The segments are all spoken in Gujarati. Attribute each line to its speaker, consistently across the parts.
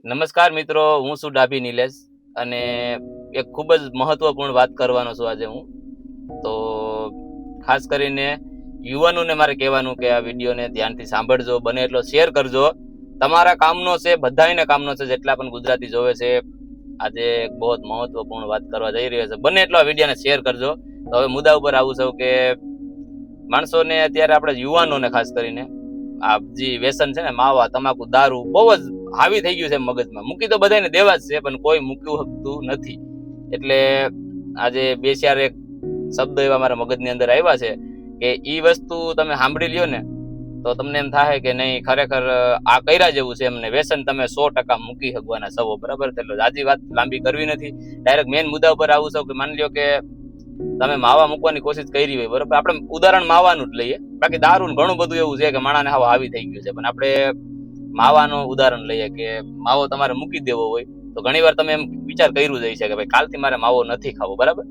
Speaker 1: નમસ્કાર મિત્રો, હું છું ડાભી નિલેશ અને એક ખૂબ જ મહત્વપૂર્ણ વાત કરવાનો છું આજે હું. તો ખાસ કરીને યુવાનોને મારે કહેવાનું કે આ વિડીયોને ધ્યાનથી સાંભળજો, બને એટલો શેર કરજો. તમારા કામનો છે, બધાને કામનો છે, જેટલા પણ ગુજરાતી જોવે છે. આજે એક બહુ મહત્વપૂર્ણ વાત કરવા જઈ રહ્યો છે, બને એટલો આ વિડીયોને શેર કરજો. તો હવે મુદ્દા ઉપર આવું છું કે માણસોને અત્યારે આપણે યુવાનોને ખાસ કરીને આ જે વ્યસન છે ને, માવા, તમાકુ, દારૂ બહુ જ હાવી થઈ ગયું છે મગજમાં. મૂકી તો બધાને દેવા જ છે, પણ કોઈ મૂક્યું શકતું નથી. એટલે આજે બે ચાર એક શબ્દ એવા મારા મગજની અંદર આવ્યા છે કે ઈ વસ્તુ તમે સાંભળી લ્યો ને તો તમને એમ થાય કે નહીં, ખરેખર આ કર્યા જેવું છે. એમને વ્યસન તમે 100% મૂકી શકવાના છો, બરાબર? એટલે આજી વાત લાંબી કરવી નથી, ડાયરેક્ટ મેઇન મુદ્દા ઉપર આવું છું કે માની લ્યો કે તમે માવા મૂકવાની કોશિશ કરી હોય, બરોબર? આપણે ઉદાહરણ માવાનું જ લઈએ, બાકી દારૂ ઘણું બધું એવું છે કે માણાને હાવ હાવી થઈ ગયું છે. પણ આપણે માવાનું ઉદાહરણ લઈએ કે માવો તમારે મૂકી દેવો હોય તો ઘણી વાર તમે એમ વિચાર કર્યું જાય છે કે ભાઈ કાલથી મારે માવો નથી ખાવો, બરાબર?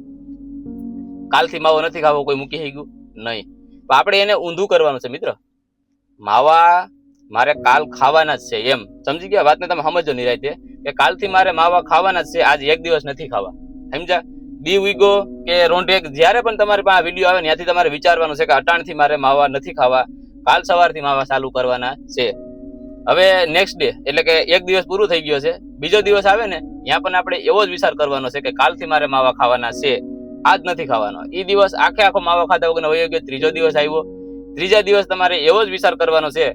Speaker 1: કાલથી માવો નથી ખાવો કોઈ મૂકી થઈ ગયું નહીં. તો આપણે એને ઊંધું કરવાનું છે મિત્ર. માવા મારે કાલ ખાવાના જ છે, એમ સમજી ગયા વાતને? તમે સમજો નિરાંતે કે કાલથી મારે માવા ખાવાના જ છે, આજ એક દિવસ નથી ખાવા. સમજ્યા? દી ઉગો કે રોંઢે જ્યારે પણ તમારી પાસે વિડીયો આવે ત્યાંથી તમારે વિચારવાનું છે કે અટાણથી મારે માવા નથી ખાવા, કાલ સવારથી માવા ચાલુ કરવાના છે. હવે નેક્સ્ટ ડે એટલે કે એક દિવસ પૂરું થઈ ગયો છે, બીજો દિવસ આવે ને ત્યાં પણ આપણે એવો જ વિચાર કરવાનો છે કે કાલથી મારે માવા ખાવાના છે, આજ નથી ખાવાનો. એ દિવસ આખો માવા ખાધા વગર વયો ગયો. ત્રીજો દિવસ આવ્યો, ત્રીજા દિવસ તમારે એવો જ વિચાર કરવાનો છે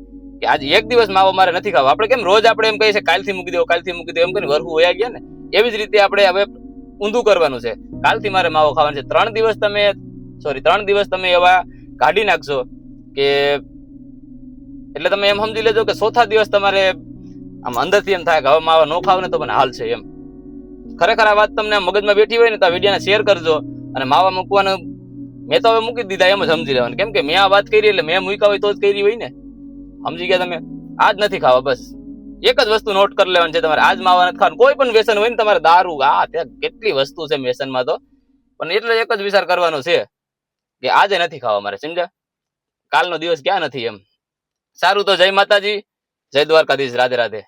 Speaker 1: કે આજે એક દિવસ માવો મારે નથી ખાવો. આપણે કેમ રોજ આપણે એમ કહીએ છીએ કાલથી મૂકી દેવો, કાલથી મૂકી દેવો, એમ કરીને વરહુ વયા ગયા ને, એવી જ રીતે આપણે હવે ઊંધું કરવાનું છે. કાલથી મારે માવો ખાવાનો છે. 3 દિવસ તમે એવા કાઢી નાખશો કે એટલે તમે એમ સમજી લેજો કે ચોથા દિવસ તમારે આમ અંદરથી એમ થાય કે હવે માવા ન ખાવ ને તો મને હાલ છે એમ. ખરેખર આ વાત તમને મગજમાં બેઠી હોય ને તો આ વિડીયોને શેર કરજો. અને માવા મૂકવાનું મેં તો હવે મૂકી દીધા એમ જ સમજી લેવાનું, કેમ કે મેં આ વાત કરી એટલે મેં મૂક્યા હોય તો જ કરી હોય ને. સમજી ગયા તમે? આજ નથી ખાવા, બસ એક જ વસ્તુ નોટ કરી લેવાની છે તમારે, આજ માવા નથી ખાવાનું. કોઈ પણ વ્યસન હોય ને, તમારે દારૂ, ત્યાં કેટલી વસ્તુ છે વ્યસનમાં તો, પણ એટલે એક જ વિચાર કરવાનો છે કે આજે નથી ખાવા મારે. સમજ્યા? કાલનો દિવસ ક્યાં નથી એમ. સારું, તો જય માતાજી, જય દ્વારકાધીશ, રાધે રાધે.